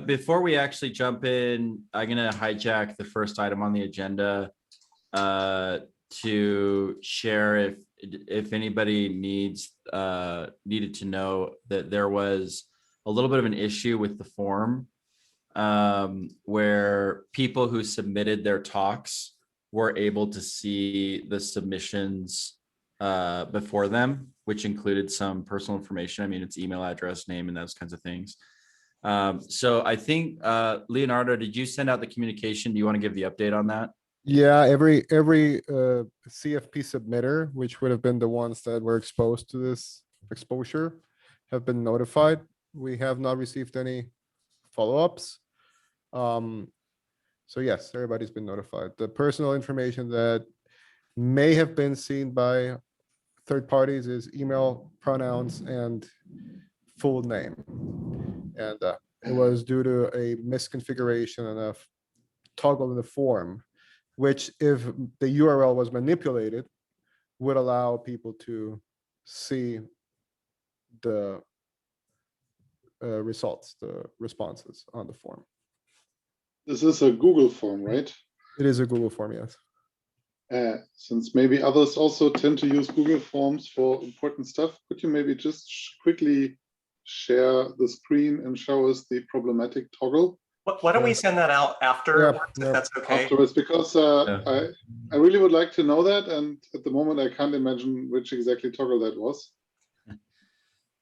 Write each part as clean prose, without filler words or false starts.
before we actually jump in, I'm going to hijack the first item on the agenda to share if anybody needed to know that there was a little bit of an issue with the form where people who submitted their talks were able to see the submissions before them, which included some personal information. I mean, it's email address, name, and those kinds of things. So I think, Leonardo, did you send out the communication? Do you want to give the update on that? Yeah, every CFP submitter, which would have been the ones that were exposed to this exposure, have been notified. We have not received any follow-ups. So yes, everybody's been notified. The personal information that may have been seen by third parties is email, pronouns, and full name. And it was due to a misconfiguration and a toggle in the form, which, if the URL was manipulated, would allow people to see the results, the responses on the form. This is a Google form, right? It is a Google form, yes. Since maybe others also tend to use Google Forms for important stuff, could you maybe just quickly share the screen and show us the problematic toggle? Why don't we send that out after, if that's okay? Afterwards, because I really would like to know that, and at the moment I can't imagine which exactly toggle that was.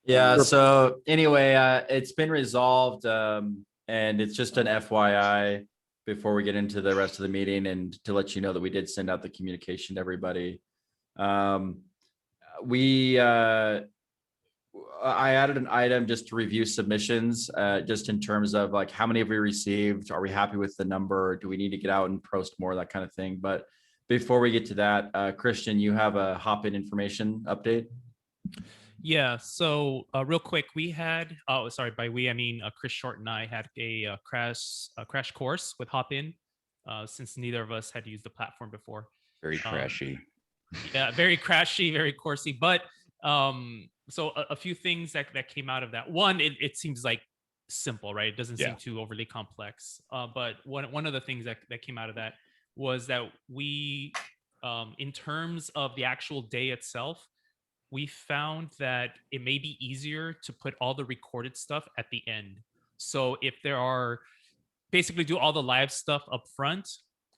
Yeah, so anyway, it's been resolved, and it's just an FYI before we get into the rest of the meeting, and to let you know that we did send out the communication to everybody. I added an item just to review submissions, just in terms of like, how many have we received? Are we happy with the number? Do we need to get out and post more, that kind of thing? But before we get to that, Christian, you have a hop-in information update? Yeah, so real quick, we had, oh, sorry, by we, I mean Chris Short and I had a crash course with Hopin, since neither of us had used the platform before. Very crashy. Yeah, very crashy, very coursey, but so a few things that came out of that. One, it seems like simple, right? It doesn't seem too overly complex. But one of the things that came out of that was that we, in terms of the actual day itself, we found that it may be easier to put all the recorded stuff at the end. So if there are, basically do all the live stuff up front,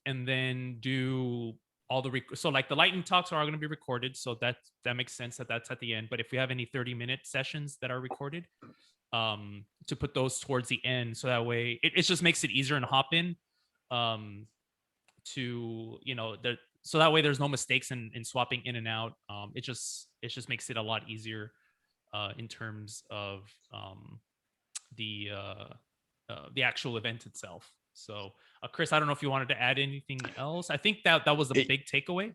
and then do all the so like the lightning talks are all going to be recorded, so that makes sense that that's at the end. But if we have any 30-minute sessions that are recorded, to put those towards the end, so that way it just makes it easier in Hopin, to, you know, so that way there's no mistakes in swapping in and out. It just makes it a lot easier in terms of the actual event itself. So Chris, I don't know if you wanted to add anything else. I think that was the big takeaway.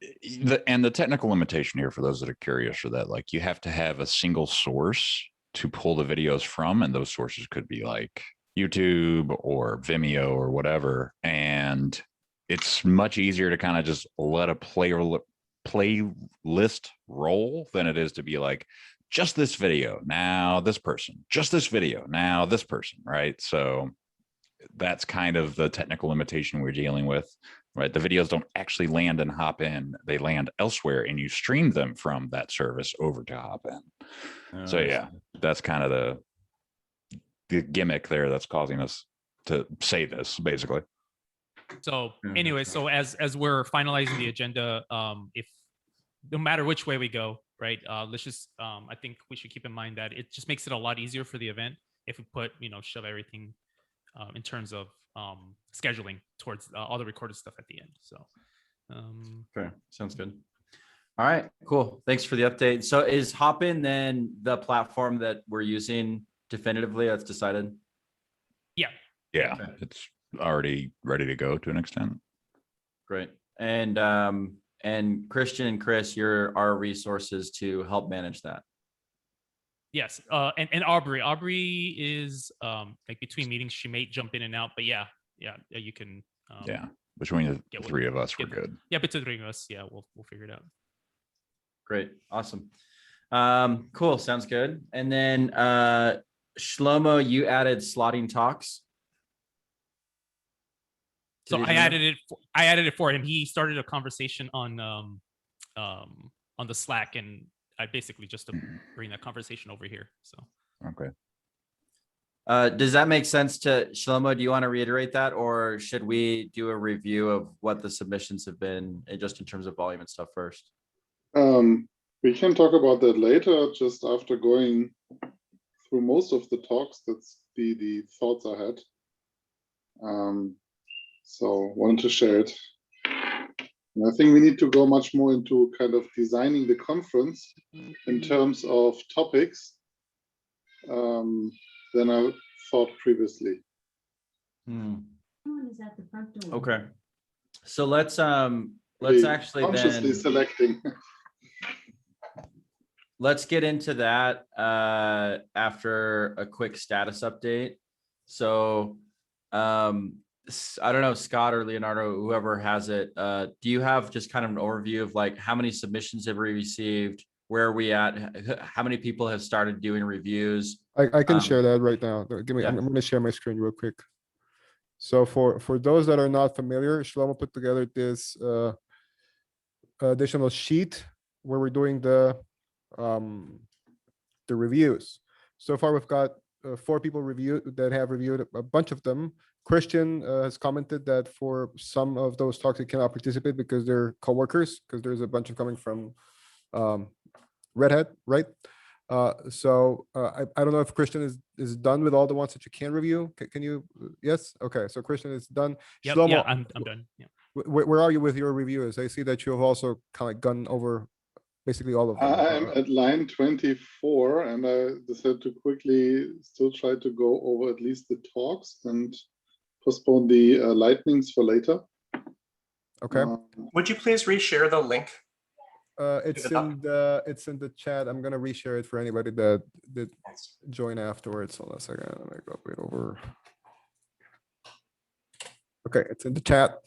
And the technical limitation here, for those that are curious, are that like you have to have a single source to pull the videos from, and those sources could be like YouTube or Vimeo or whatever. And it's much easier to kind of just let a playlist roll than it is to be like, just this video, now this person, just this video, now this person, right? So that's kind of the technical limitation we're dealing with, right? The videos don't actually land and Hopin, they land elsewhere, and you stream them from that service over to Hopin. So yeah, that's kind of the gimmick there that's causing us to say this, basically. So anyway, so as we're finalizing the agenda, if no matter which way we go, right, let's just I think we should keep in mind that it just makes it a lot easier for the event if we put, you know, shove everything in terms of scheduling towards all the recorded stuff at the end. So okay, sounds good. All right, cool. Thanks for the update. So is Hopin then the platform that we're using definitively? That's decided? Yeah. Yeah, okay. It's already ready to go to an extent. Great. And Christian and Chris, you're our resources to help manage that. Yes, and Aubrey is like between meetings, she may jump in and out, but yeah, you can. Yeah, between the three of us, we're good. Yeah, between the three of us, yeah, we'll figure it out. Great, awesome, cool, sounds good. And then Shlomo, you added slotting talks. So Did he I do that? added it. I added it for him. He started a conversation on the Slack, and I basically just to bring that conversation over here. So Okay. Does that make sense to Shlomo? Do you want to reiterate that, or should we do a review of what the submissions have been, just in terms of volume and stuff first? We can talk about that later, just after going through most of the talks. That's the thoughts I had. So wanted to share it. And I think we need to go much more into kind of designing the conference in terms of topics than I thought previously. Okay. So let's actually consciously then selecting. let's get into that after a quick status update. So I don't know, Scott or Leonardo, whoever has it, do you have just kind of an overview of like how many submissions have we received? Where are we at? How many people have started doing reviews? I can share that right now. Give me, yeah. I'm going to share my screen real quick. So for those that are not familiar, Shlomo put together this additional sheet where we're doing the reviews. So far, we've got 4 people that have reviewed a bunch of them. Christian has commented that for some of those talks, he cannot participate because they're coworkers, because there's a bunch of coming from Red Hat, right? So I don't know if Christian is done with all the ones that you can review. Can you? Yes. Okay. So Christian is done. yep, Shlomo, yeah, I'm done. Yeah. where are you with your reviews? I see that you have also kind of gone over basically all of them. I'm at line 24, and I decided to quickly still try to go over at least the talks and postpone the lightnings for later. Okay. Would you please reshare the link? It's in the chat. I'm gonna reshare it for anybody that did join afterwards. Hold on a second. Let me go it over. Okay, it's in the chat.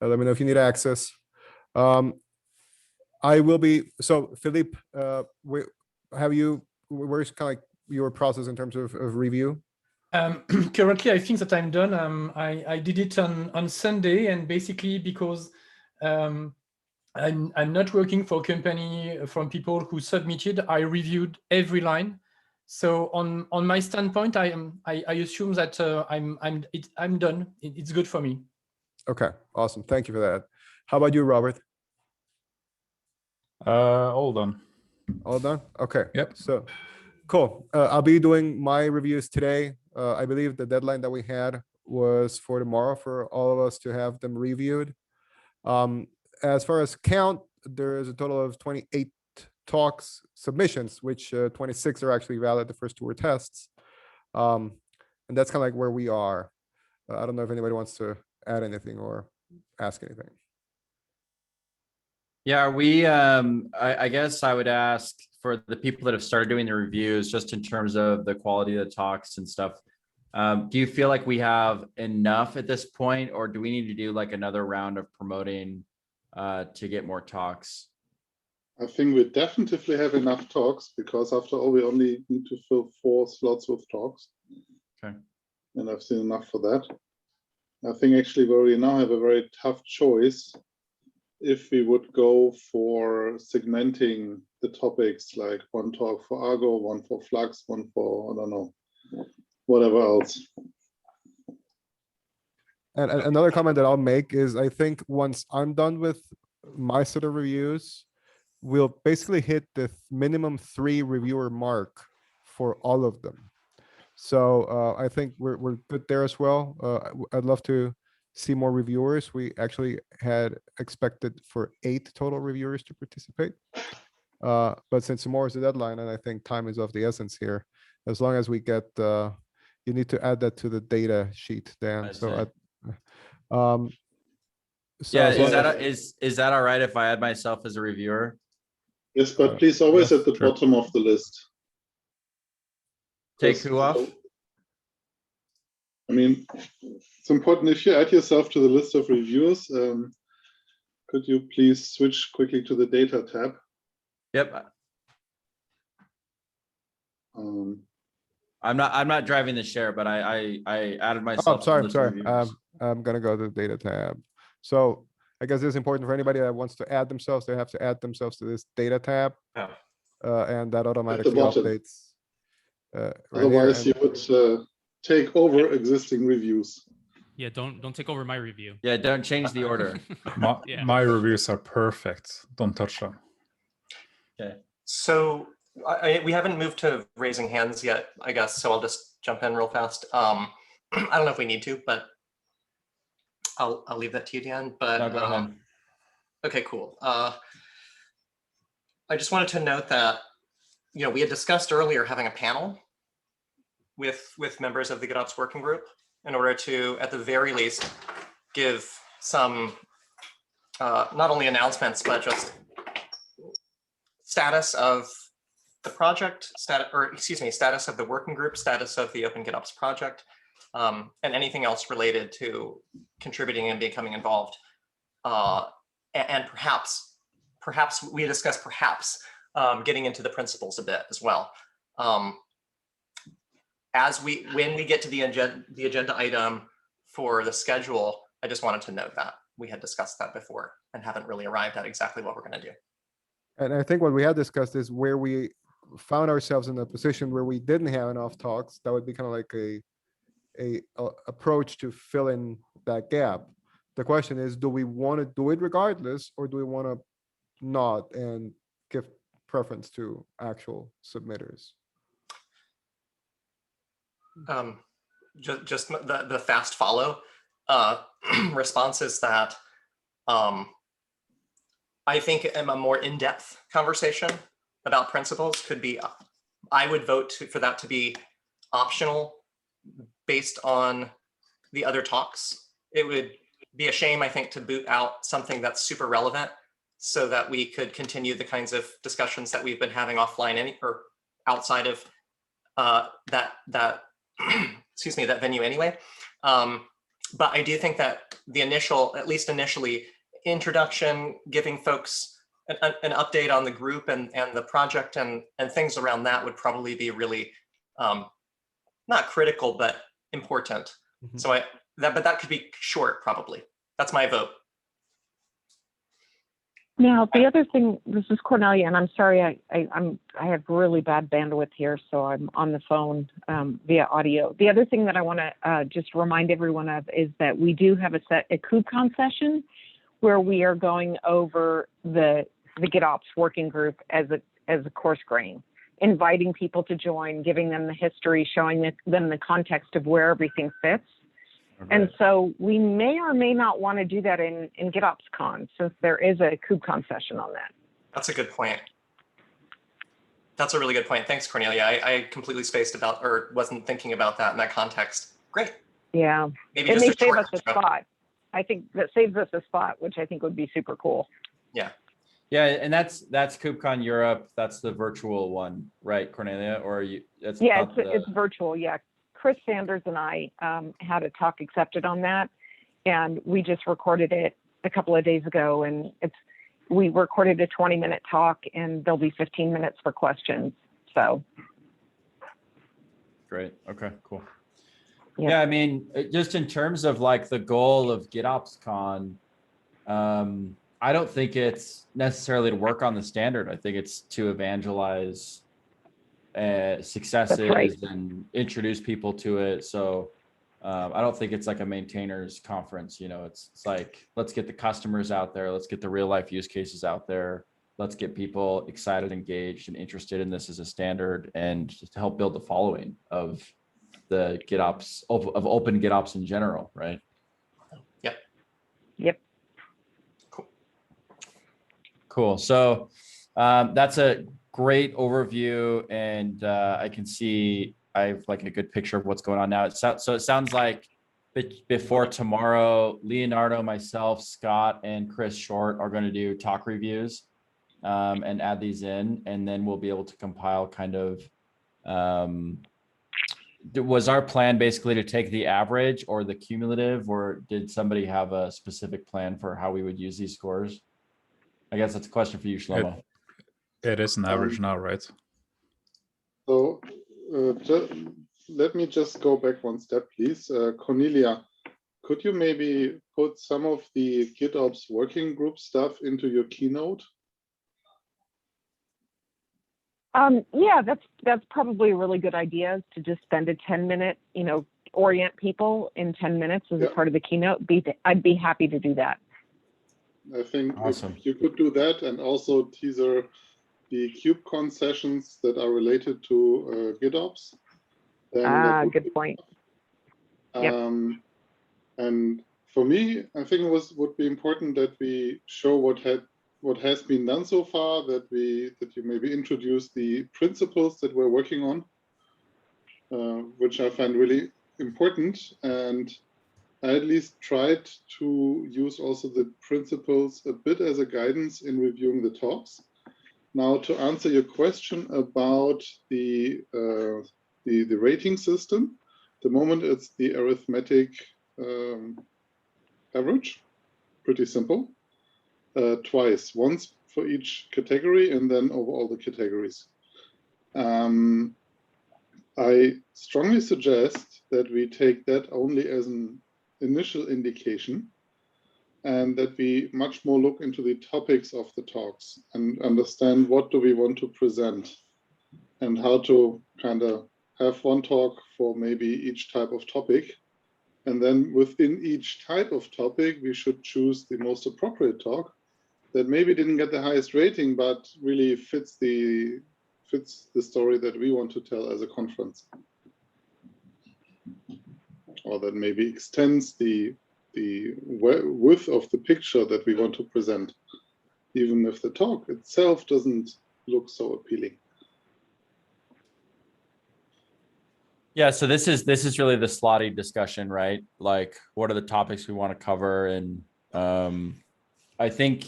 Let me know if you need access. I will be, so Philippe, where's kind of like your process in terms of review? Currently, I think that I'm done. I did it on Sunday, and basically because I'm not working for a company from people who submitted, I reviewed every line. So on my standpoint, I assume that I'm done. It's good for me. Okay, awesome. Thank you for that. How about you, Robert? All done. All done? Okay. Yep. So cool. I'll be doing my reviews today. I believe the deadline that we had was for tomorrow for all of us to have them reviewed. As far as count, there is a total of 28 talks submissions, which 26 are actually valid. The first 2 were tests. And that's kind of like where we are. I don't know if anybody wants to add anything or ask anything. Yeah, we I guess I would ask for the people that have started doing the reviews, just in terms of the quality of the talks and stuff. Do you feel like we have enough at this point, or do we need to do like another round of promoting to get more talks? I think we definitely have enough talks, because after all, we only need to fill 4 slots with talks. Okay. And I've seen enough for that. I think actually where we now have a very tough choice, if we would go for segmenting the topics, like 1 talk for Argo, 1 for Flux, 1 for, I don't know, whatever else. And another comment that I'll make is, I think once I'm done with my set of reviews, we'll basically hit the minimum 3 reviewer mark for all of them. So I think we're good there as well. I'd love to see more reviewers. We actually had expected for 8 total reviewers to participate. But since tomorrow is the deadline, and I think time is of the essence here, as long as we get, you need to add that to the data sheet, Dan. So yeah, is that all right if I add myself as a reviewer? Yes, but please always yes, at the sure. bottom of the list. Take who off? I mean, it's important if you add yourself to the list of reviewers, could you please switch quickly to the data tab? Yep. I'm not driving the share, but I added myself. Oh, sorry. I'm gonna go to the data tab. So I guess it's important for anybody that wants to add themselves, they have to add themselves to this data tab. Oh. And that automatically bottom. updates. Right here, Otherwise, and- you would take over existing reviews. Yeah, don't take over my review. Yeah, don't change the order. Yeah. My reviews are perfect. Don't touch them. So we haven't moved to raising hands yet, I guess. So I'll just jump in real fast. I don't know if we need to, but I'll leave that to you, Dan. But No, go ahead. okay, cool. I just wanted to note that we had discussed earlier having a panel with members of the GitOps working group in order to, at the very least, give some not only announcements but just status of the project, status of the working group, status of the Open GitOps project, and anything else related to contributing and becoming involved. And perhaps we discussed getting into the principles a bit as well. When we get to the agenda item for the schedule, I just wanted to note that we had discussed that before and haven't really arrived at exactly what we're going to do. And I think what we had discussed is where we found ourselves in a position where we didn't have enough talks. That would be kind of like a approach to fill in that gap. The question is, do we want to do it regardless, or do we want to not and give preference to actual submitters? Just the fast follow response is that I think a more in-depth conversation about principles could be, I would vote for that to be optional based on the other talks. It would be a shame, I think, to boot out something that's super relevant so that we could continue the kinds of discussions that we've been having offline or outside of that excuse me, that venue anyway. But I do think that the initial, at least initially, introduction, giving folks an update on the group and the project and things around that would probably be really not critical, but important. Mhm. So but that could be short, probably. That's my vote. Now, the other thing, this is Cornelia, and I'm sorry, I have really bad bandwidth here, so I'm on the phone via audio. The other thing that I want to just remind everyone of is that we do have a KubeCon session where we are going over the GitOps working group as a course grain, inviting people to join, giving them the history, showing them the context of where everything fits. And so we may or may not want to do that in GitOpsCon, since there is a KubeCon session on that. That's a good point. That's a really good point. Thanks, Cornelia. I completely spaced about, or wasn't thinking about that in that context. Great. Yeah, Maybe it just may a save short us a intro. spot. I think that saves us a spot, which I think would be super cool. Yeah. Yeah, and that's KubeCon Europe. That's the virtual one, right, Cornelia? Or you? That's Yeah, not it's virtual. Yeah, Chris Sanders and I had a talk accepted on that, and we just recorded it a couple of days ago. And we recorded a 20-minute talk, and there'll be 15 minutes for questions. So. Great. Okay, cool. Yeah. Yeah, I mean, just in terms of like the goal of GitOpsCon, I don't think it's necessarily to work on the standard. I think it's to evangelize successes and introduce people to it. So I don't think it's like a maintainers conference. It's like, let's get the customers out there. Let's get the real life use cases out there. Let's get people excited, engaged, and interested in this as a standard, and just to help build the following of the GitOps, of open GitOps in general, right? Yep. Cool. So that's a great overview, and I can see I have like a good picture of what's going on now. So it sounds like before tomorrow, Leonardo, myself, Scott, and Chris Short are going to do talk reviews and add these in, and then we'll be able to compile kind of. Was our plan basically to take the average or the cumulative, or did somebody have a specific plan for how we would use these scores? I guess that's a question for you, Shlomo. It is an average now, right? So let me just go back one step, please. Cornelia, could you maybe put some of the GitOps working group stuff into your keynote? Yeah, that's probably a really good idea, to just spend a 10-minute, orient people in 10 minutes as a part of the keynote. I'd be happy to do that. I think Awesome. if you could do that, and also teaser the KubeCon sessions that are related to GitOps. Then Good point. Yep. And for me, I think it would be important that we show what has been done so far, that you maybe introduce the principles that we're working on, which I find really important. And I at least tried to use also the principles a bit as a guidance in reviewing the talks. Now, to answer your question about the rating system, the moment it's the arithmetic average, pretty simple. Twice, once for each category and then over all the categories. I strongly suggest that we take that only as an initial indication, and that we much more look into the topics of the talks and understand what do we want to present and how to kind of have one talk for maybe each type of topic. And then within each type of topic, we should choose the most appropriate talk that maybe didn't get the highest rating, but really fits the story that we want to tell as a conference. Or that maybe extends the width of the picture that we want to present, even if the talk itself doesn't look so appealing. Yeah, so this is really the slotty discussion, right? Like, what are the topics we want to cover? And I think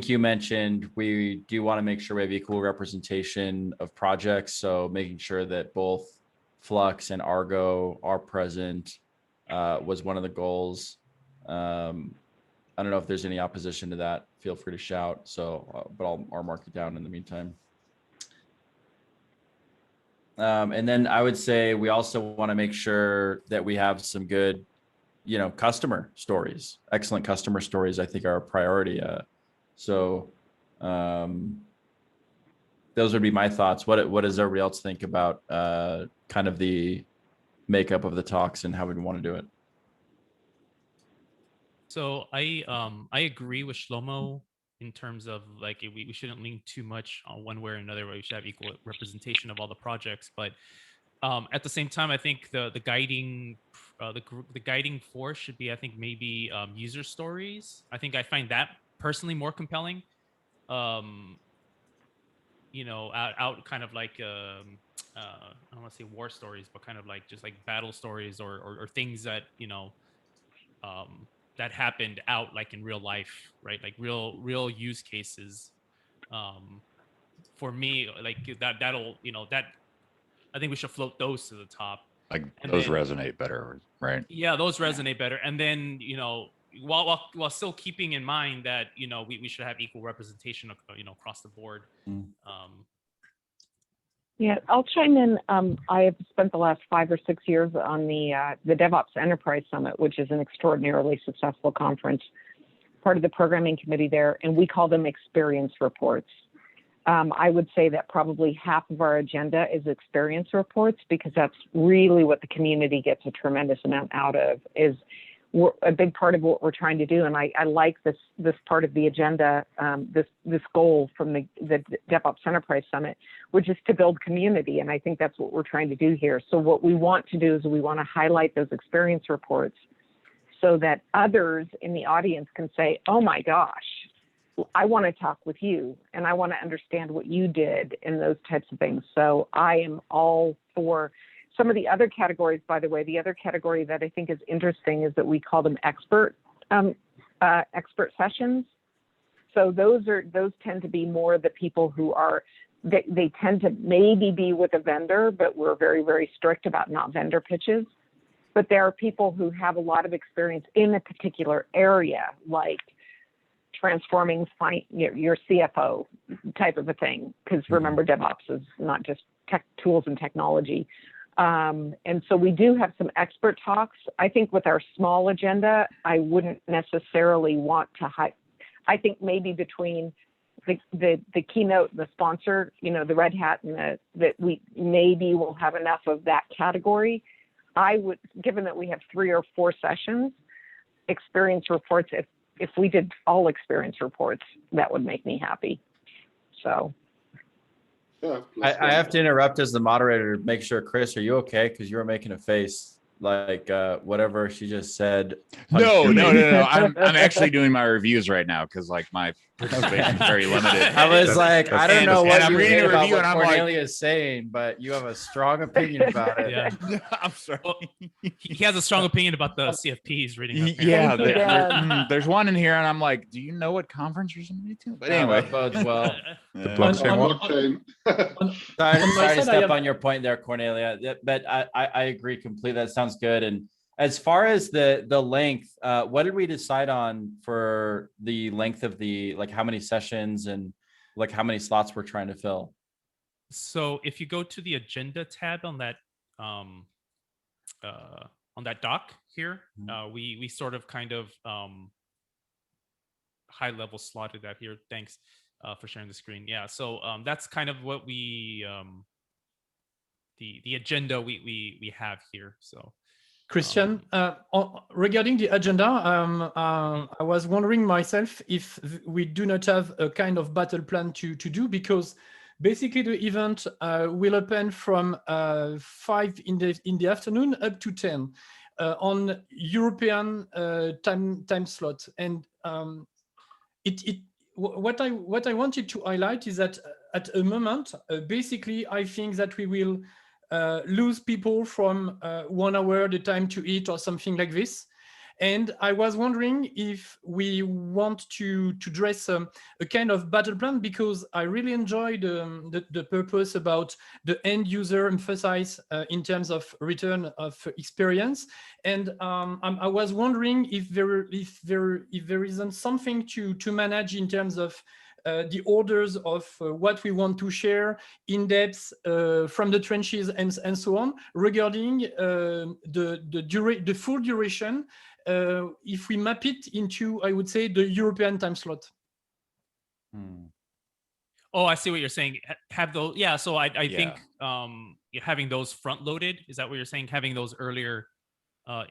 you mentioned we do want to make sure we have equal representation of projects. So making sure that both Flux and Argo are present was one of the goals. I don't know if there's any opposition to that. Feel free to shout. So, but I'll mark it down in the meantime. And then I would say we also want to make sure that we have some good, customer stories. Excellent customer stories, I think, are a priority. So those would be my thoughts. What does everybody else think about kind of the makeup of the talks and how we want to do it? So I agree with Shlomo in terms of like we shouldn't lean too much on one way or another. We should have equal representation of all the projects, but at the same time, I think the guiding force should be, I think, maybe user stories. I think I find that personally more compelling. Out kind of like I don't want to say war stories, but kind of like just like battle stories or things that that happened out like in real life, right? Like real use cases. For me, like that'll that I think we should float those to the top. Like And those then- resonate better, right? Yeah, those resonate better. And then while still keeping in mind that we should have equal representation across the board. Yeah, I'll chime in. I have spent the last 5 or 6 years on the DevOps Enterprise Summit, which is an extraordinarily successful conference, part of the programming committee there, and we call them experience reports. I would say that probably half of our agenda is experience reports, because that's really what the community gets a tremendous amount out of, is a big part of what we're trying to do. And I like this part of the agenda, this goal from the DevOps Enterprise Summit, which is to build community. And I think that's what we're trying to do here. So what we want to do is we want to highlight those experience reports so that others in the audience can say, oh my gosh, I want to talk with you and I want to understand what you did and those types of things. So I am all for some of the other categories. By the way, the other category that I think is interesting is that we call them expert sessions. So those tend to be more the people who are, they tend to maybe be with a vendor, but we're very, very strict about not vendor pitches. But there are people who have a lot of experience in a particular area, like transforming your CFO type of a thing. Because remember, DevOps is not just tech tools and technology. And so we do have some expert talks. I think with our small agenda, I wouldn't necessarily want to I think maybe between the keynote and the sponsor, the Red Hat and that we maybe will have enough of that category. I would, given that we have 3 or 4 sessions, experience reports, if we did all experience reports, that would make me happy. So. Yeah, I have to interrupt as the moderator to make sure, Chris, are you okay? Because you were making a face like whatever she just said. No. punched your face. I'm actually doing my reviews right now because like my participation is very limited. I was like, I don't And- know and what I'm you reading hate a about review what and I'm like- Cornelia is saying, but you have a strong opinion about it. Yeah. I'm sorry. Well, he has a strong opinion about the CFPs reading. Yeah, Thank you, Dan. there's one in here, and I'm like, do you know what conference you're submitting to? But No, anyway, that bodes well. The Yeah. blockchain one. blockchain. Sorry, On my sorry to side, I step have- on your point there, Cornelia, but I agree completely. That sounds good. And as far as the length, what did we decide on for the length of like how many sessions and like how many slots we're trying to fill? So if you go to the agenda tab on that doc here, we sort of kind of high level slotted that here. Thanks for sharing the screen. Yeah, so that's kind of what we the agenda we have here. So Christian, regarding the agenda, I was wondering myself if we do not have a kind of battle plan to do, because basically the event will open from 5 in the afternoon up to 10 on European time slot. And what I wanted to highlight is that at a moment, basically, I think that we will lose people from 1 hour the time to eat or something like this. And I was wondering if we want to dress a kind of battle plan, because I really enjoyed the purpose about the end user emphasize in terms of return of experience. And I was wondering if there isn't something to manage in terms of the orders of what we want to share in depth from the trenches and so on, regarding the full duration, if we map it into, I would say, the European time slot. oh, I see what you're saying. Have those, yeah. So I think Yeah. having those front loaded, is that what you're saying? Having those earlier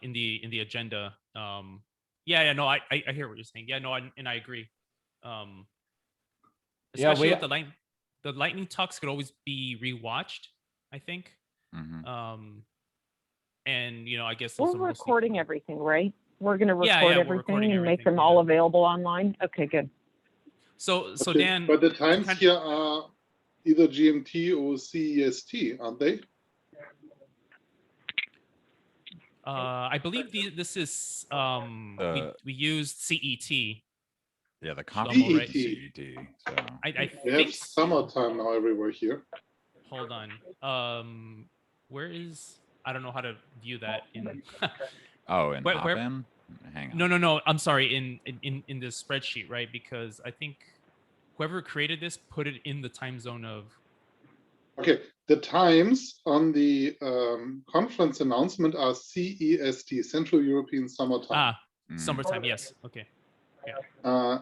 in the agenda. Yeah, no, I hear what you're saying. Yeah, no, and I agree. Yeah, Especially we- with the lightning talks could always be rewatched, I think. Mhm. And I guess those We're are mostly recording for- everything, right? We're going to Yeah, record we're everything recording and make everything, them all yeah. available online. Okay, good. So Okay, Dan, but the times kind- here are either GMT or CEST, aren't they? I believe this is we used CET. Yeah, the Double, conference right? CET. So I We have think. summertime now everywhere here. Hold on. Where is? I don't know how to view that in. oh, and Where- hop where- in. Hang on. No. I'm sorry. In this spreadsheet, right? Because I think whoever created this put it in the time zone of. Okay, the times on the conference announcement are CEST, Central European Summertime. Summertime. Yes. Okay. Uh,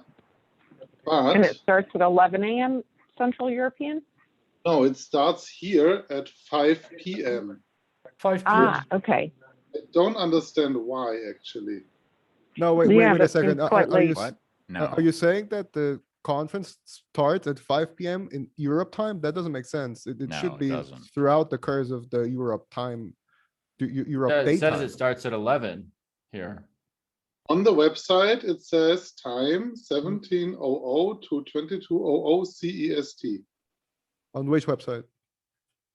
And it but starts at 11 a.m. Central European? no, it starts here at 5 p.m. 5 p.m. Okay. I don't understand why, actually. No, wait Yeah, a that second. seems quite late. What? No. Are you saying that the conference starts at 5 p.m. in Europe time? That doesn't make sense. It No, should it be doesn't. throughout the course of the Europe time, Europe It says daytime. it starts at 11 here. On the website, it says time 17:00 to 22:00 CEST. On which website?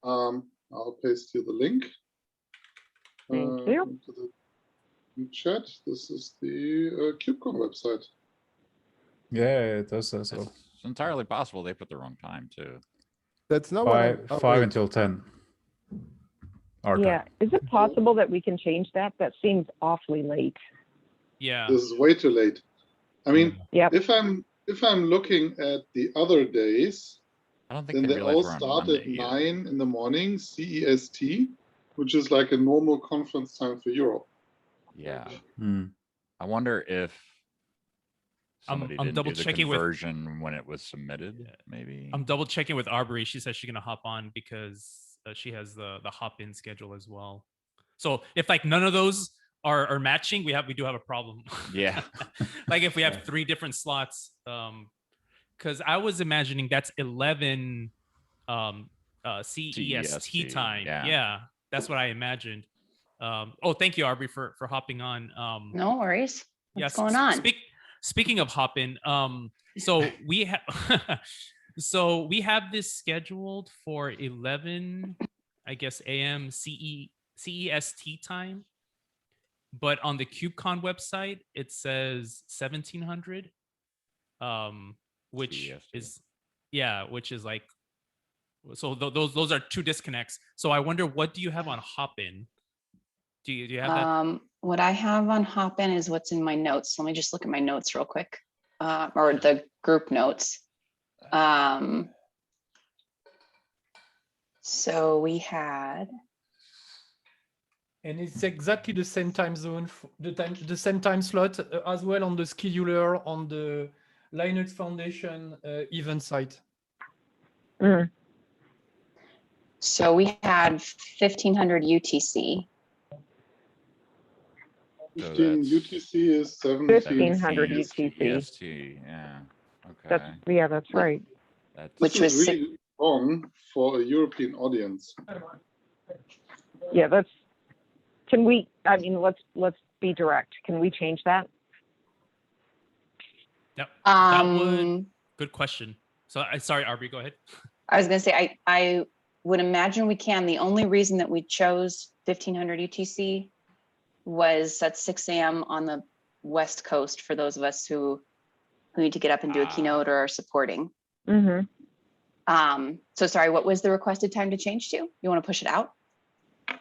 I'll paste you the link. Thank you. Into the chat. This is the KubeCon website. Yeah, it does say so. It's entirely possible they put the wrong time too. That's not what I'm. oh, 5 wait. until 10. Our Yeah. time. Is it possible that we can change that? That seems awfully late. Yeah. This is way too late. I mean, Yep. if I'm looking at the other days, I don't think then they they realize all we're on start Monday at either. 9 in the morning CEST, which is like a normal conference time for Europe. Yeah. Hmm. I wonder if somebody I'm didn't double do the checking with- conversion when it was submitted, maybe. I'm double checking with Arbery. She says she's gonna hop on because she has the hop in schedule as well. So if like none of those are matching, we do have a problem. Yeah. Like if we have Yeah. 3 different slots, because I was imagining that's 11 CEST time. yeah. Yeah, that's what I imagined. Oh, thank you, Arbery, for hopping on. No worries. What's Yes. going on? Speaking of hopping, so we have so we have this scheduled for 11, I guess, AM CEST time, but on the KubeCon website it says 1700, which CEST. is which is like, so those are 2 disconnects. So I wonder, what do you have on Hopin? Do you have that? What I have on Hopin is what's in my notes. Let me just look at my notes real quick, or the group notes. So we had, And it's exactly the same time zone, the same time slot as well on the scheduler on the Linux Foundation event site. Mm. so we had 1500 UTC. 15 that's- UTC is 1500 17. UTC. EST, yeah. That's Okay. that's right. That's Which This was is really wrong for a European audience. Yeah, that's. Can we? I mean, let's be direct. Can we change that? Yep. That would. um Good question. So sorry, Arbery, go ahead. I was gonna say, I would imagine we can. The only reason that we chose 1500 UTC was at 6 a.m. on the West Coast for those of us who need to get up and do a keynote or are supporting. Mm-hmm. So sorry, what was the requested time to change to? You want to push it out?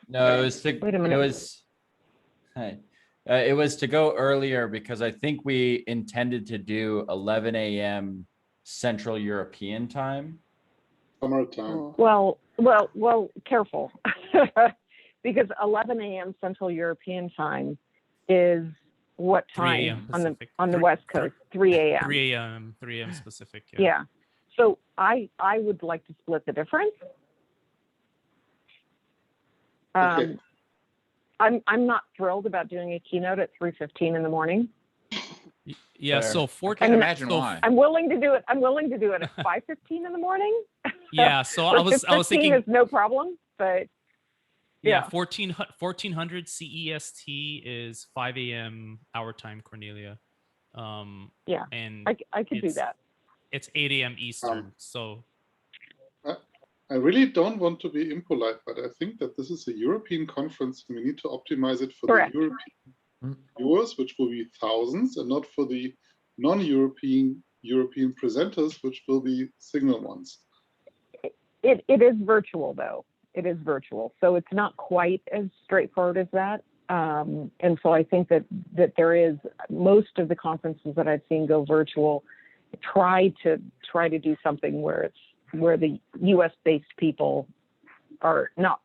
No, it was to, Wait a minute. it was to go earlier because I think we intended to do 11 a.m. Central European time. Summertime. Ooh. Well, careful. Because 11 a.m. Central European time is what 3 time a.m. on the Pacific. on the Three- West Coast? 3 a.m. 3 a.m. 3 a.m. specific. Yeah. So I would like to split the difference. Okay. I'm not thrilled about doing a keynote at 3:15 in the morning. Yeah. Fair. So I 14. can't imagine so- why. I'm willing to do it. I'm willing to do it at 5:15 in the morning. Yeah. So Or I was 6:15 thinking. is no problem, but Yeah, yeah. 1400 CEST is 5 a.m. our time, Cornelia. Yeah, and I could do it's- that. it's 8 a.m. Eastern. So I really don't want to be impolite, but I think that this is a European conference and we need to optimize it for Correct. the European viewers, which will be thousands, and not for the non-European European presenters, which will be single ones. It is virtual though. It is virtual, so it's not quite as straightforward as that. And so I think that there is, most of the conferences that I've seen go virtual try to do something where the U.S. based people are not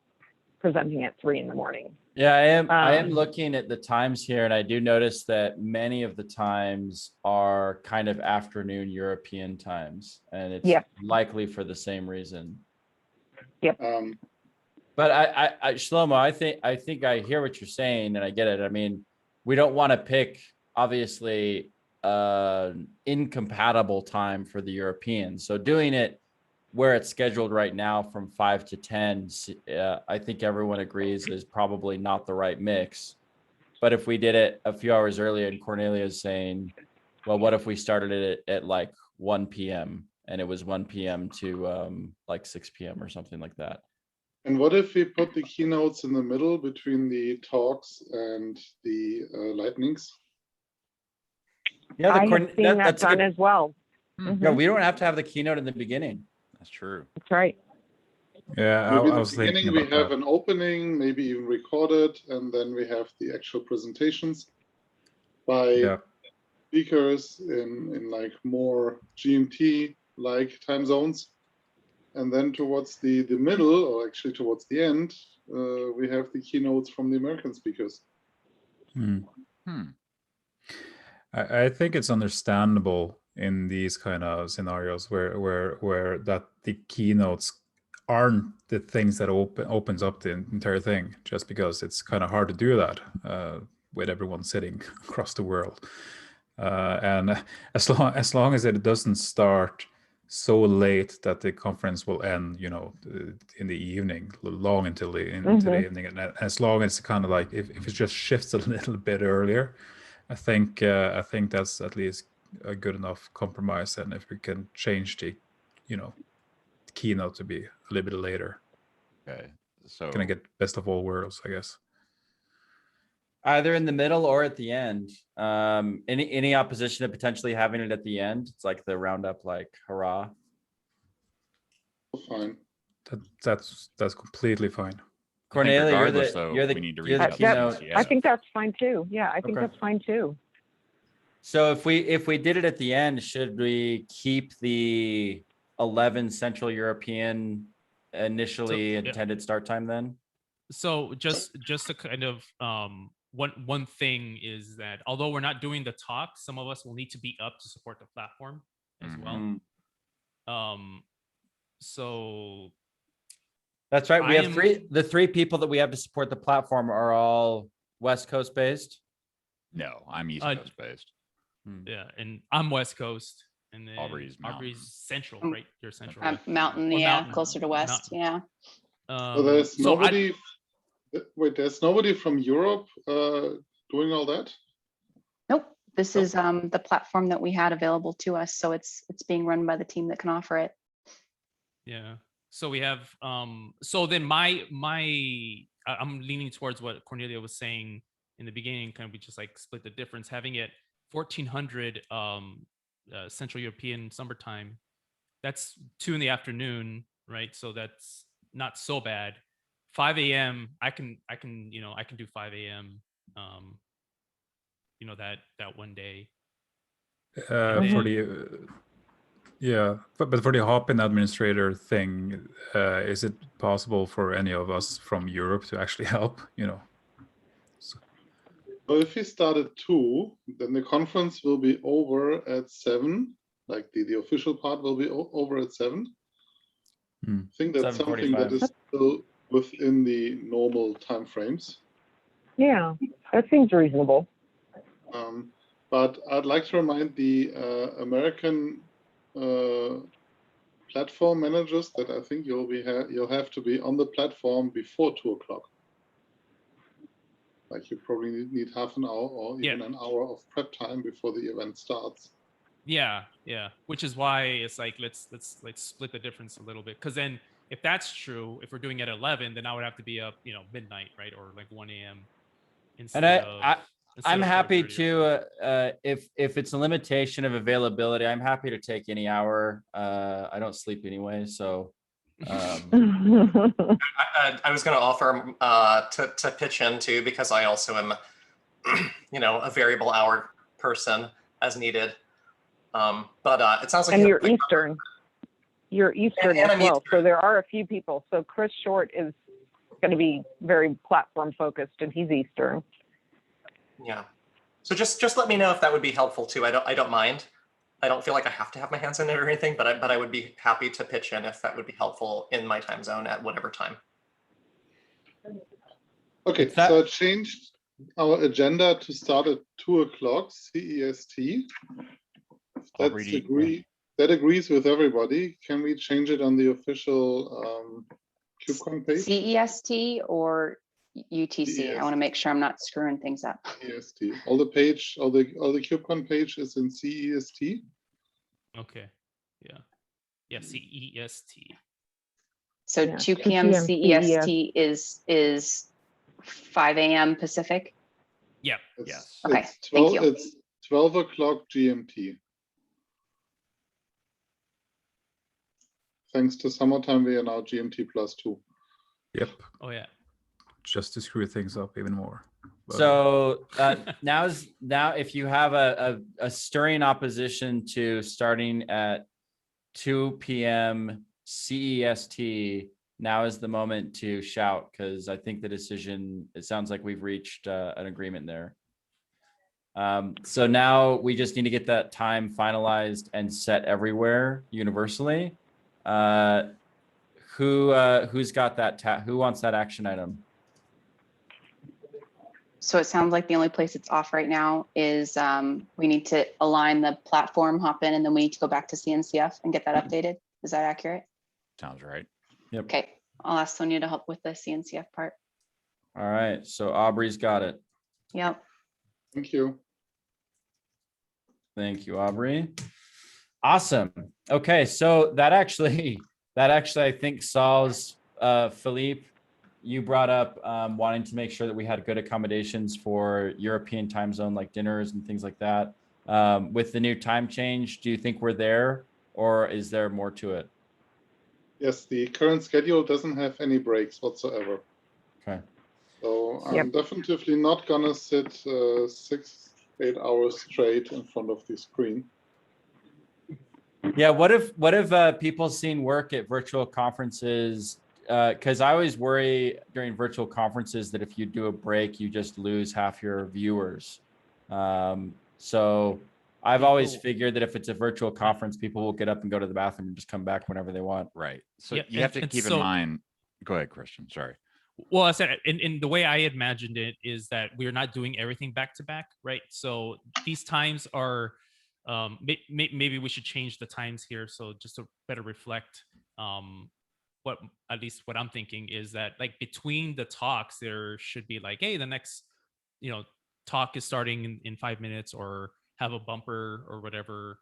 presenting at 3 in the morning. Yeah, I am Um, looking at the times here, and I do notice that many of the times are kind of afternoon European times, and it's Yeah. likely for the same reason. Um, But I Shlomo, I think I hear what you're saying, and I get it. I mean, we don't want to pick obviously incompatible time for the Europeans. So doing it where it's scheduled right now from 5 to 10, I think everyone agrees is probably not the right mix. But if we did it a few hours earlier, and Cornelia is saying, well, what if we started it at like 1 p.m. and it was 1 p.m. to like 6 p.m. or something like that? and what if we put the keynotes in the middle between the talks and the lightnings? Yeah, I have seen that that's a done good, as well. Hmm. Mhm, yeah, we don't have to have the keynote in the beginning. That's true. That's right. Yeah, Maybe I in was the thinking beginning we about have that. an opening, maybe even recorded, and then we have the actual presentations by Yeah. speakers in like more GMT like time zones. And then towards the middle, or actually towards the end, we have the keynotes from the American speakers. I think it's understandable in these kind of scenarios where that the keynotes aren't the things that opens up the entire thing, just because it's kind of hard to do that with everyone sitting across the world. And as long as it doesn't start so late that the conference will end, you know, in the evening, long into the evening, and as long as kind of like if it just shifts a little bit earlier, I think that's at least a good enough compromise. And if we can change the, you know, keynote to be a little bit later, Okay, so gonna get best of all worlds, I guess. Either in the middle or at the end. Any opposition to potentially having it at the end? It's like the roundup, like hurrah. Fine. That's completely fine. Cornelia, regardless, though, you're the we need to you're reach the out to keynote. CCS. I think that's fine too. Yeah, I think Okay. that's fine too. So if we did it at the end, should we keep the 11 Central European initially yeah. intended start time then? So just to kind of one thing is that although we're not doing the talk, some of us will need to be up to support the platform as well. So That's right. We I have am- the three people that we have to support the platform are all West Coast based. No, I'm East Coast based. yeah, and I'm West Coast, and then Aubrey's Mountain. Central, right? You're Central. right? Mountain, Or yeah, Mountain. closer to West, Mountain. yeah. So there's so nobody. Wait, there's nobody from Europe doing all that? Nope, this is the platform that we had available to us, so it's being run by the team that can offer it. Yeah. So we have so then I'm leaning towards what Cornelia was saying in the beginning. Can we just like split the difference, having it 1400 Central European summertime? That's 2 p.m, right? So that's not so bad. 5 a.m. I can do 5 a.m. That one day. For the yeah, but for the hop-in administrator thing, is it possible for any of us from Europe to actually help? You know. So if we start at 2, then the conference will be over at 7. Like the official part will be over at 7. I think that's something that is still within the normal timeframes. Yeah, that seems reasonable. But I'd like to remind the American platform managers that I think you'll have to be on the platform before 2 o'clock. Like you probably need half an hour or even an hour of prep time before the event starts. Yeah, which is why it's like let's split the difference a little bit, because then if that's true, if we're doing it at 11, then I would have to be up, midnight, right, or like 1 a.m. And I'm happy to if it's a limitation of availability, I'm happy to take any hour. I don't sleep anyway, so I was going to offer to pitch in too, because I also am a variable hour person as needed. But it sounds like and you're Eastern. You're Eastern as well. So there are a few people. So Chris Short is going to be very platform focused, and he's Eastern. Yeah. So just let me know if that would be helpful too. I don't mind. I don't feel like I have to have my hands in it or anything, but I would be happy to pitch in if that would be helpful in my time zone at whatever time. Okay, so I changed our agenda to start at 2 o'clock CEST. That agrees with everybody. Can we change it on the official KubeCon page? CEST or UTC? CEST. I want to make sure I'm not screwing things up. CEST. All the KubeCon page is in CEST. Okay. Yeah, CEST. So 2 p.m. CEST is 5 a.m. Pacific. Yeah. Yes. Okay. Thank you. It's 12 o'clock GMT. Thanks to summertime, we are now GMT +2. Yep. Oh yeah. Just to screw things up even more. But, so now if you have a stirring opposition to starting at 2 p.m. CEST, now is the moment to shout, because I think the decision, it sounds like we've reached an agreement there. So now we just need to get that time finalized and set everywhere universally. Who's got that? Who wants that action item? So it sounds like the only place it's off right now is we need to align the platform, hop in, and then we need to go back to CNCF and get that updated. Is that accurate? Sounds right. Yep. Okay, I'll ask Sonia to help with the CNCF part. All right. So Aubrey's got it. Yep. Thank you. Thank you, Aubrey. Awesome. Okay, so that actually I think solves Philippe. You brought up wanting to make sure that we had good accommodations for European time zone, like dinners and things like that. With the new time change, do you think we're there, or is there more to it? Yes, the current schedule doesn't have any breaks whatsoever. Okay. So I'm definitively not gonna sit 6-8 hours straight in front of the screen. Yeah. What if people seen work at virtual conferences? Because I always worry during virtual conferences that if you do a break, you just lose half your viewers. So I've always figured that if it's a virtual conference, people will get up and go to the bathroom and just come back whenever they want. Right. So Yeah, you have to and keep in so- mind. Go ahead, Christian. Sorry. Well, I said in the way I imagined it is that we're not doing everything back to back, right? So these times are maybe we should change the times here, so just to better reflect what at least what I'm thinking is that, like, between the talks there should be like, hey, the next talk is starting in 5 minutes, or have a bumper or whatever,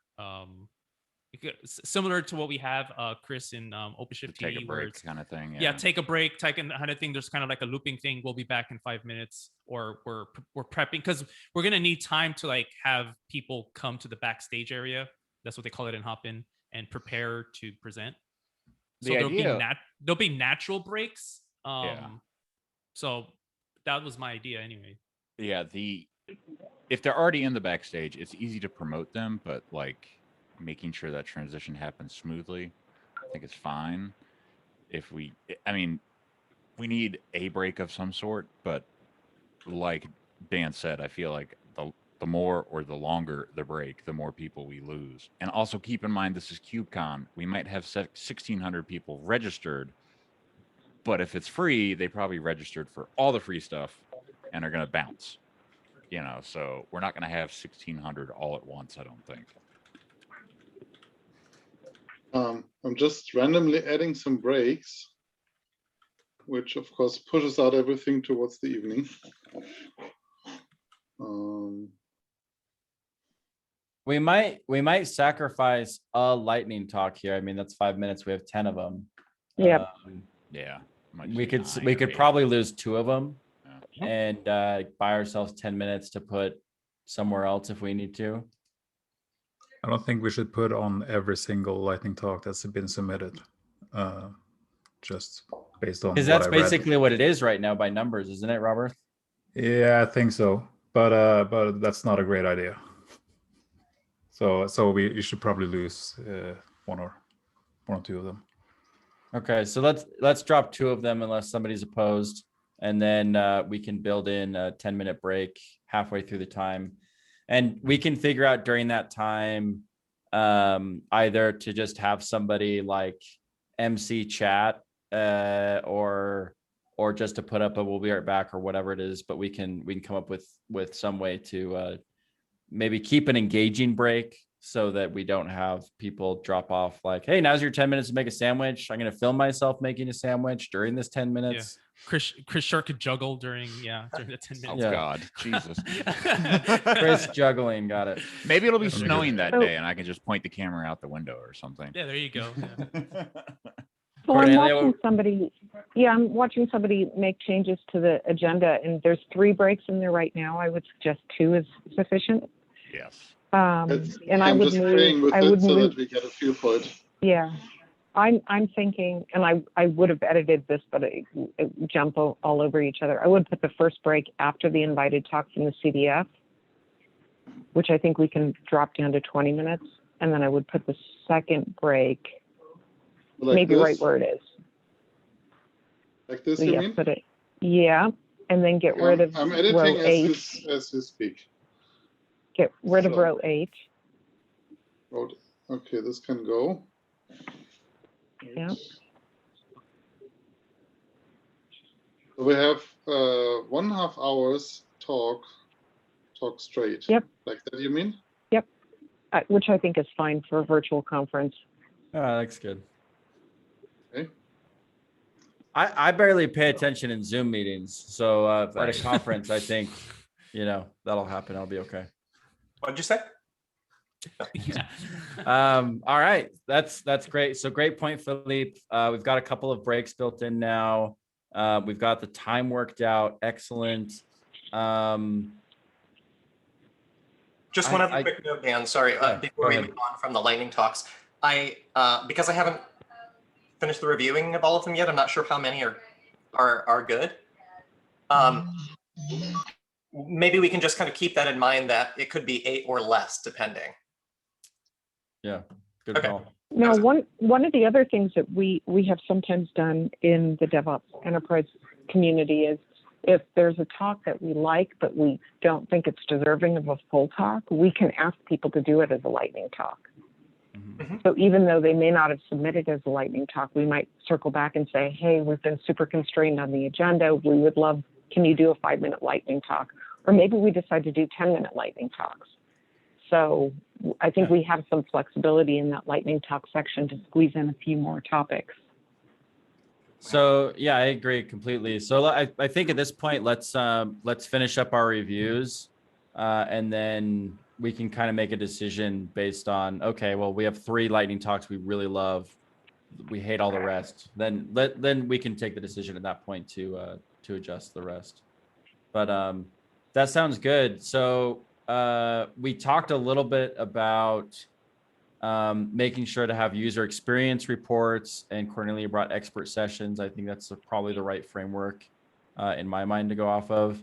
similar to what we have Chris in OpenShift Take a TV, where break it's kind of thing. yeah, take a break, take kind of thing. There's kind of like a looping thing. We'll be back in 5 minutes, or we're prepping, because we're gonna need time to like have people come to the backstage area. That's what they call it in Hopin, and prepare to present. So there'll be natural breaks. So that was my idea anyway. Yeah, if they're already in the backstage, it's easy to promote them, but like making sure that transition happens smoothly, I think it's fine. We need a break of some sort, but like Dan said, I feel like the more or the longer the break, the more people we lose. And also keep in mind, this is KubeCon. We might have 1,600 people registered, but if it's free, they probably registered for all the free stuff and are going to bounce. So we're not going to have 1,600 all at once, I don't think. I'm just randomly adding some breaks, which of course pushes out everything towards the evening. We might sacrifice a lightning talk here. I mean, that's 5 minutes. We have 10 of them. Yeah. Yeah. We could probably lose 2 of them and buy ourselves 10 minutes to put somewhere else if we need to. I don't think we should put on every single lightning talk that's been submitted, just based on because that's basically what it is right now by numbers, isn't it, Robert? Yeah, I think so, but that's not a great idea. So you should probably lose one or 2 of them. Okay, so let's drop 2 of them unless somebody's opposed, and then we can build in a 10-minute break halfway through the time. And we can figure out during that time either to just have somebody like MC chat or just to put up a we'll be right back or whatever it is. But we can come up with some way to maybe keep an engaging break so that we don't have people drop off like, hey, now's your 10 minutes to make a sandwich. I'm going to film myself making a sandwich during this 10 minutes. Yeah. Chris Short could juggle during the 10 minutes. Oh God, Jesus. Chris juggling, got it. Maybe it'll be snowing that day and I can just point the camera out the window or something. Yeah, there you go. Yeah. So I'm watching somebody make changes to the agenda, and there's 3 breaks in there right now. I would suggest 2 is sufficient. Yes. And I'm just playing with it so that we get a feel for it. Yeah, I'm thinking, and I would have edited this, but it jump all over each other. I would put the first break after the invited talk from the CDF, which I think we can drop down to 20 minutes, and then I would put the second break Like maybe right this? where it is. Like this, So you yeah, mean? put it, yeah, and then get rid of I'm row editing H. as you speak. Get rid of So- row H. Okay, this can go. Yeah. So we have 1.5 hours talk straight. Yep. Like that, you mean? Which I think is fine for a virtual conference. Oh, that's good. Okay. I barely pay attention in Zoom meetings. So at Right. a conference, I think, that'll happen. I'll be okay. What'd you say? Yeah. All right. That's great. So great point, Philippe. We've got a couple of breaks built in now. We've got the time worked out. Excellent. Just one other I- quick note, Dan, sorry, Yeah, before go we ahead. move on from the lightning talks. Because I haven't finished the reviewing of all of them yet, I'm not sure how many are good. Maybe we can just kind of keep that in mind that it could be 8 or less, depending. Yeah, good Okay. call. Now, one of the other things that we have sometimes done in the DevOps enterprise community is if there's a talk that we like, but we don't think it's deserving of a full talk, we can ask people to do it as a lightning talk. Mhm. So even though they may not have submitted as a lightning talk, we might circle back and say, hey, we've been super constrained on the agenda. We would love, can you do a 5-minute lightning talk? Or maybe we decide to do 10-minute lightning talks. So I think we have some flexibility in that lightning talk section to squeeze in a few more topics. So yeah, I agree completely. So I think at this point, let's finish up our reviews, and then we can kind of make a decision based on, okay, well, we have 3 lightning talks we really love, we hate all the rest. Then we can take the decision at that point to adjust the rest. But that sounds good. So we talked a little bit about making sure to have user experience reports, and Cornelia brought expert sessions. I think that's probably the right framework in my mind to go off of.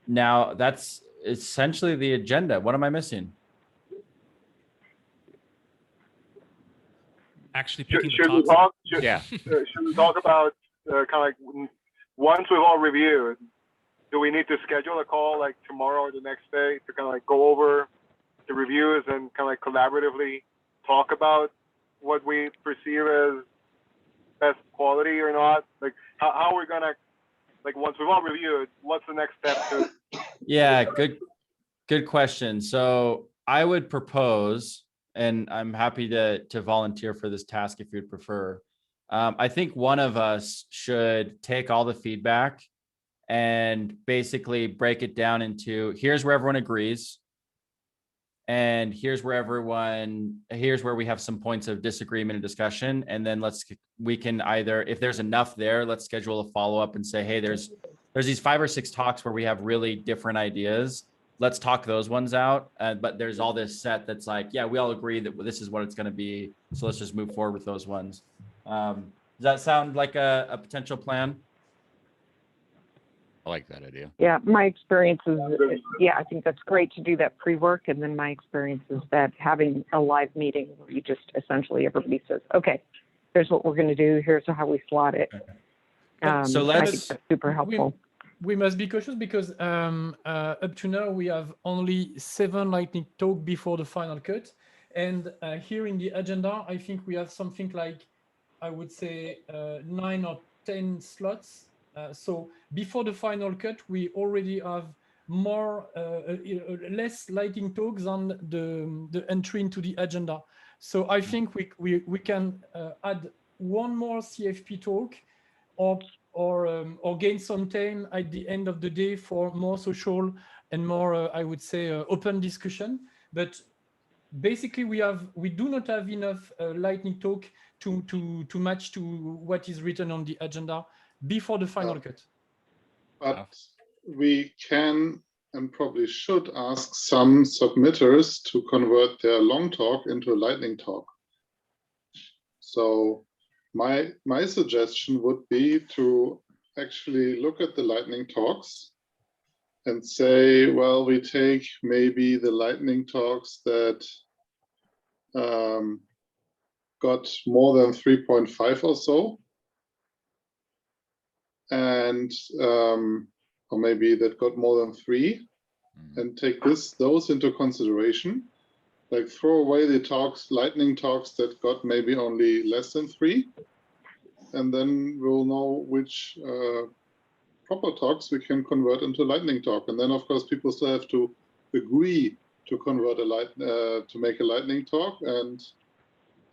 Now that's essentially the agenda. What am I missing? Actually picking the Should we talks. talk? Yeah. Should we talk about kind of like once we've all reviewed? Do we need to schedule a call like tomorrow or the next day to kind of like go over the reviews and kind of like collaboratively talk about what we perceive as best quality or not? Like how we're gonna, like, once we've all reviewed, what's the next step to? Yeah, good question. So I would propose, and I'm happy to volunteer for this task if you'd prefer. I think one of us should take all the feedback and basically break it down into, here's where everyone agrees, and here's where we have some points of disagreement and discussion. And then we can either, if there's enough there, let's schedule a follow-up and say, hey, there's these 5 or 6 talks where we have really different ideas. Let's talk those ones out. But there's all this set that's like, yeah, we all agree that this is what it's going to be. So let's just move forward with those ones. Does that sound like a potential plan? I like that idea. Yeah, my experience is, I think that's great to do that pre-work. And then my experience is that having a live meeting where you just essentially everybody says, okay, here's what we're going to do. Here's how we slot it. So I think let's, that's super helpful. We must be cautious because up to now we have only 7 lightning talk before the final cut. And here in the agenda, I think we have something like, I would say 9 or 10 slots. So before the final cut, we already have less lightning talks on the entry into the agenda. So I think we can add one more CFP talk, or gain some time at the end of the day for more social and more, I would say, open discussion. But basically, we do not have enough lightning talk to match to what is written on the agenda before the final cut. But we can and probably should ask some submitters to convert their long talk into a lightning talk. So my suggestion would be to actually look at the lightning talks and say, well, we take maybe the lightning talks that got more than 3.5 or so. And or maybe that got more than 3, and take those into consideration. Like throw away the talks, lightning talks that got maybe only less than 3, and then we'll know which proper talks we can convert into lightning talk. And then of course people still have to agree to convert to make a lightning talk, and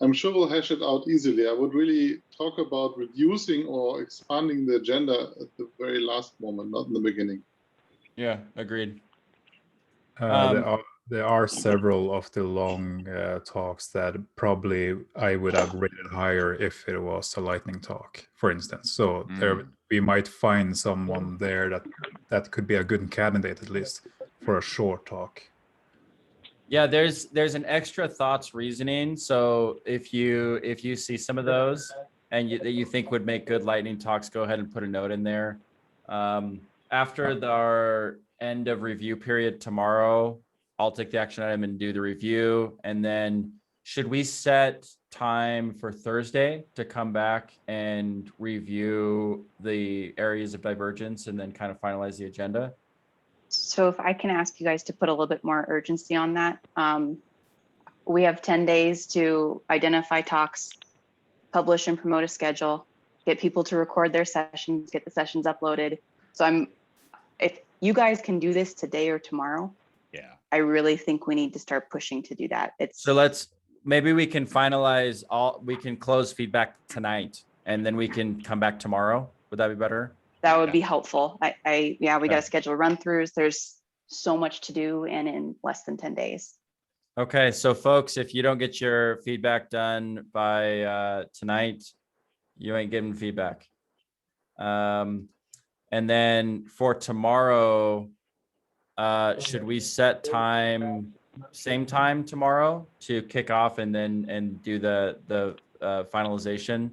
I'm sure we'll hash it out easily. I would really talk about reducing or expanding the agenda at the very last moment, not in the beginning. Yeah, agreed. There are several of the long talks that probably I would have rated higher if it was a lightning talk, for instance. So there we might find someone there that could be a good candidate, at least for a short talk. Yeah, there's an extra thoughts reasoning. So if you see some of those and that you think would make good lightning talks, go ahead and put a note in there. After our end of review period tomorrow, I'll take the action item and do the review. And then should we set time for Thursday to come back and review the areas of divergence and then kind of finalize the agenda? So if I can ask you guys to put a little bit more urgency on that. We have 10 days to identify talks, publish and promote a schedule, get people to record their sessions, get the sessions uploaded. So if you guys can do this today or tomorrow, Yeah, I really think we need to start pushing to do that. So maybe we can finalize we can close feedback tonight and then we can come back tomorrow. Would that be better? That would be helpful. We got Okay. to schedule run-throughs. There's so much to do and in less than 10 days. Okay, so folks, if you don't get your feedback done by tonight, you ain't getting feedback. And then for tomorrow, should we set time, same time tomorrow to kick off and do the finalization?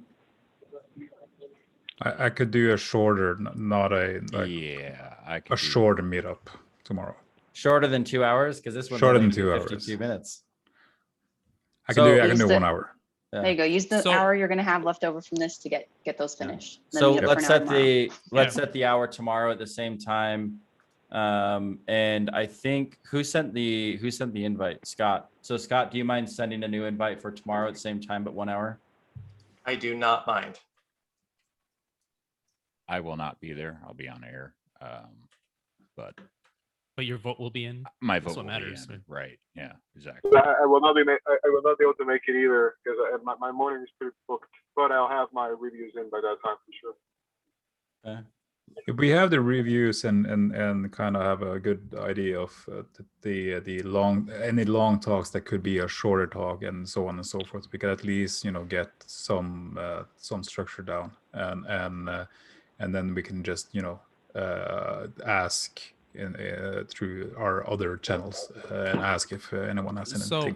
I could do a shorter, not a I could a shorter meetup tomorrow. Shorter than 2 hours, because this one's Shorter only than 2 52 hours. minutes. I can do 1 hour. Yeah. There you go. Use the So- hour you're going to have left over from this to get those finished. Then So meet up let's for an hour set tomorrow. the hour tomorrow at the same time. And I think who sent the invite? Scott. So Scott, do you mind sending a new invite for tomorrow at the same time but 1 hour? I do not mind. I will not be there. I'll be on air. But your vote will be in. my That's vote what will be matters, in. right? Right. Yeah, exactly. I will not be able to make it either because my morning is pretty booked. But I'll have my reviews in by that time for sure. Okay. If we have the reviews and kind of have a good idea of the any long talks that could be a shorter talk and so on and so forth, we could at least get some structure down and then we can just ask through our other channels and ask if anyone has anything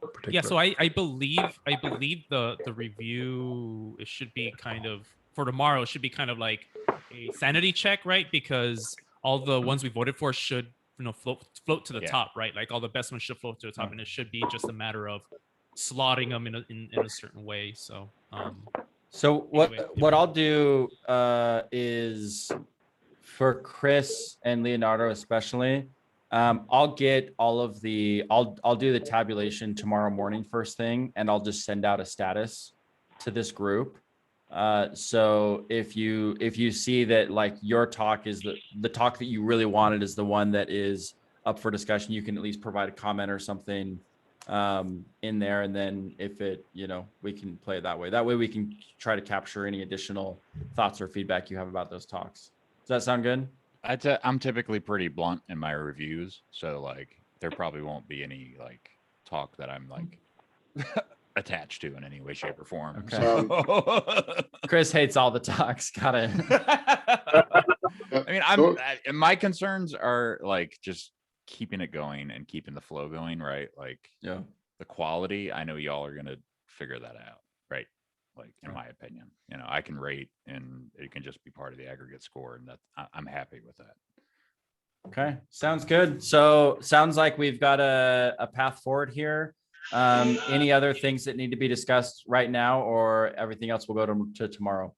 particular. Yeah, so I believe the review, it should be kind of for tomorrow, it should be kind of like a sanity check, right? Because all the ones we voted for should float to the top, right? Like all the best ones should float to the top, and it should be just a matter of slotting them in a certain way. So So anyway, what I'll do is for Chris and Leonardo especially, I'll get all of I'll do the tabulation tomorrow morning first thing, and I'll just send out a status to this group. So if you see that like your talk is the talk that you really wanted is the one that is up for discussion, you can at least provide a comment or something in there, and then if it we can play it that way. That way we can try to capture any additional thoughts or feedback you have about those talks. Does that sound good? I'm typically pretty blunt in my reviews, so like there probably won't be any like talk that I'm like attached to in any way, shape, or form. Okay. So. Chris hates all the talks. Got it. I mean, my concerns are like just keeping it going and keeping the flow going, right? Like the quality, I know y'all are gonna figure that out, right? Like in my opinion, I can rate and it can just be part of the aggregate score, and I'm happy with that. Okay, sounds good. So sounds like we've got a path forward here. Any other things that need to be discussed right now, or everything else will go to tomorrow?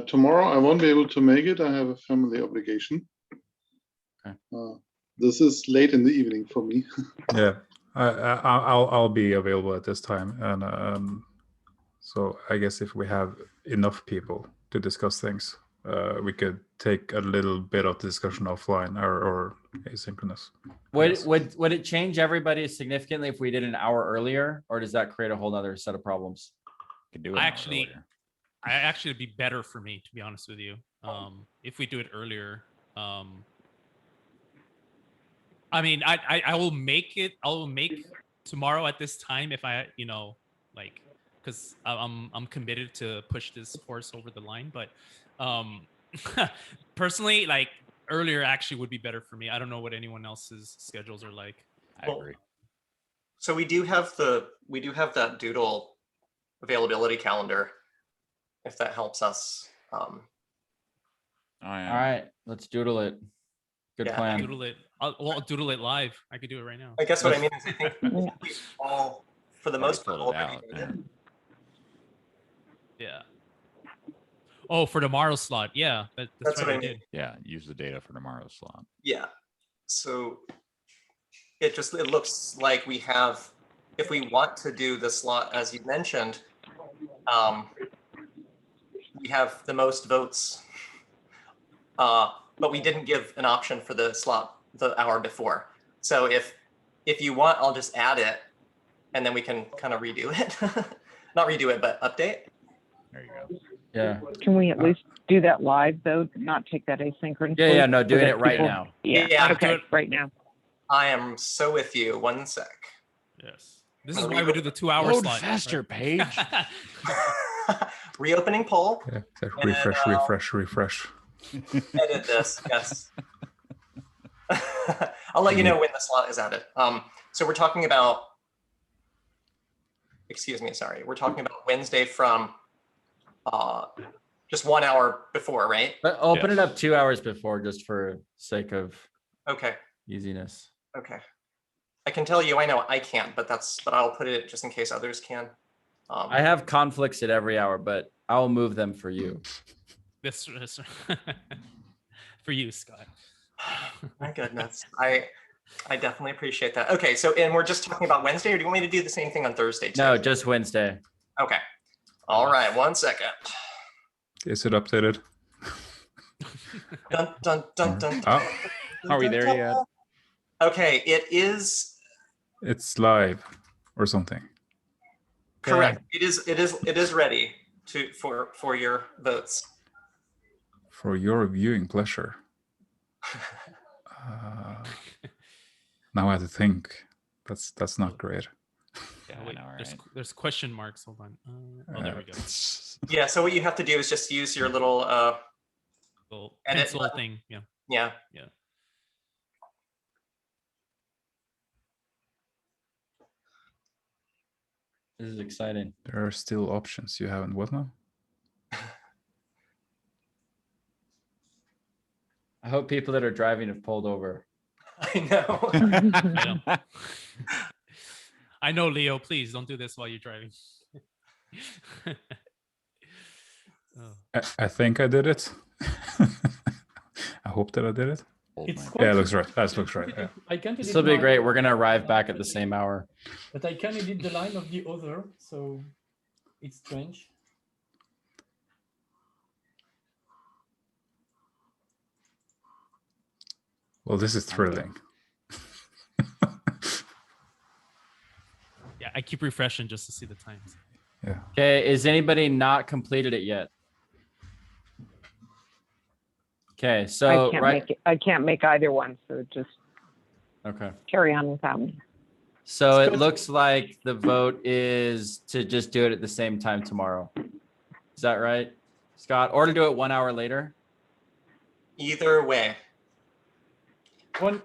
Tomorrow I won't be able to make it. I have a family obligation. Okay. This is late in the evening for me. Yeah, I'll be available at this time, and so I guess if we have enough people to discuss things, we could take a little bit of the discussion offline or asynchronous. Would it change everybody significantly if we did an hour earlier, or does that create a whole other set of problems? Could do it. I actually it'd be better for me, to be honest with you. If we do it earlier. I mean, I will make it. I will make tomorrow at this time if I, like, because I'm committed to push this horse over the line. But personally, like earlier actually would be better for me. I don't know what anyone else's schedules are like. I agree. So we do have that Doodle availability calendar, if that helps us. Oh, yeah. All right, let's doodle it. Good plan. Doodle it. I'll doodle it live. I could do it right now. I guess what I mean is I think we all, for the most part, filled it already out, did it. Yeah. Oh, for tomorrow's slot. Yeah, that's what right. I mean. Did. Yeah, use the data for tomorrow's slot. Yeah. So it looks like we have, if we want to do the slot as you mentioned, we have the most votes, but we didn't give an option for the slot the hour before. So if you want, I'll just add it, and then we can kind of redo it. Not redo it, but update. There you go. Yeah. Can we at least do that live though? Not take that asynchronously? Yeah. No, so doing that it right people- now. Yeah. Yeah, Okay. Right now. I am so with you. 1 sec. Yes. This is why we do the 2-hour Load slot. faster, right? Paige. Reopening poll. Yeah, so And, refresh. Edit this. Yes. I'll let you know when the slot is added. So we're talking about. Excuse me. Sorry. We're talking about Wednesday from just 1 hour before, right? But open it up 2 hours before, just for sake of Okay. easiness. Okay. I can tell you, I know I can't, but I'll put it just in case others can. I have conflicts at every hour, but I'll move them for you. This for you, Scott. My goodness. I definitely appreciate that. Okay, so and we're just talking about Wednesday, or do you want me to do the same thing on Thursday too? No, just Wednesday. Okay. All right, 1 second. Is it updated? Dun, dun, dun, dun, Oh, Are we there yet? Okay, it is it's live or something. correct. It is ready for your votes. For your viewing pleasure. Now I have to think. That's not great. Yeah, Wait, I know, there's, right? there's question marks. Hold on. Oh, there we go. Yeah, so what you have to do is just use your little Little edit pencil button. thing. Yeah. yeah. This is exciting. There are still options you haven't. What now? I hope people that are driving have pulled over. I know. I know, Leo. Please don't do this while you're driving. Oh. I think I did it. I hope that I did it. It's Yeah, it looks right. That looks right. Yeah. I can't edit This will be mine, great. We're gonna arrive back at the same hour. but I can edit the line of the other, so it's strange. Well, this is thrilling. Yeah, I keep refreshing just to see the times. Yeah. Okay, is anybody not completed it yet? Okay, so I can't make either one, so just Okay. carry on without me. So it looks like the vote is to just do it at the same time tomorrow. Is that right, Scott? Or to do it 1 hour later? Either way. One,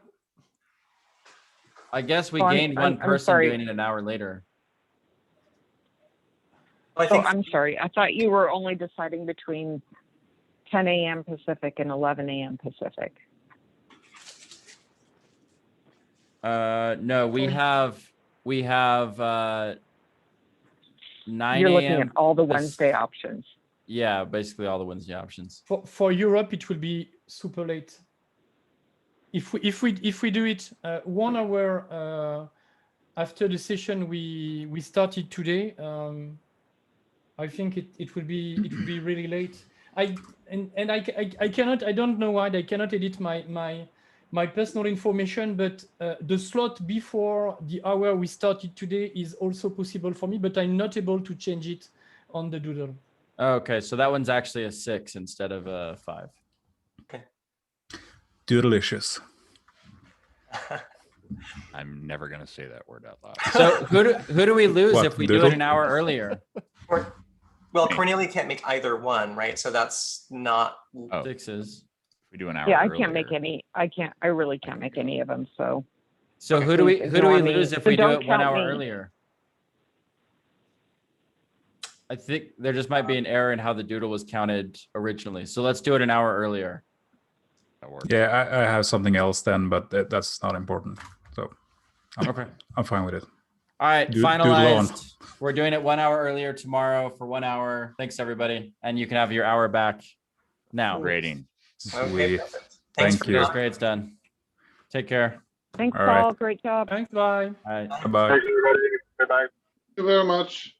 I guess we Oh, gained one I'm person sorry. doing it an hour later. I Oh, think I'm sorry. I thought you were only deciding between 10 a.m. Pacific and 11 a.m. Pacific. No, we have we have 9 You're looking at a.m. all the This- Wednesday options. Yeah, basically all the Wednesday options. For Europe, it will be super late. If we do it 1 hour after the session we started today, I think it will be really late. I cannot, I don't know why I cannot edit my personal information, but the slot before the hour we started today is also possible for me, but I'm not able to change it on the doodle. Okay, so that one's actually a 6 instead of a 5. Doodleicious. I'm never gonna say that word out loud. So who do we lose What, if we do doodle? it an hour earlier? Well, Cornelia can't make either one, right? So that's not. Oh, 6s. we do an hour. Yeah, I can't make earlier. any. I really can't make any of them. So So who do we Ignore me. lose if So we do don't it 1 count hour me. earlier? I think there just might be an error in how the doodle was counted originally. So let's do it an hour earlier. That works. Yeah, I have something else then, but that's not important. So Okay. I'm fine with it. All right, Doodle on. finalized. We're doing it 1 hour earlier tomorrow for 1 hour. Thanks, everybody. And you can have your hour back now. Grading. Okay, Sweet. perfect. Thank for you. This that. grade's done. Take care. thanks, All right. Paul. Great job. Thanks, bye. All right. Bye-bye. Thanks, everybody. Bye-bye. Thank you very much.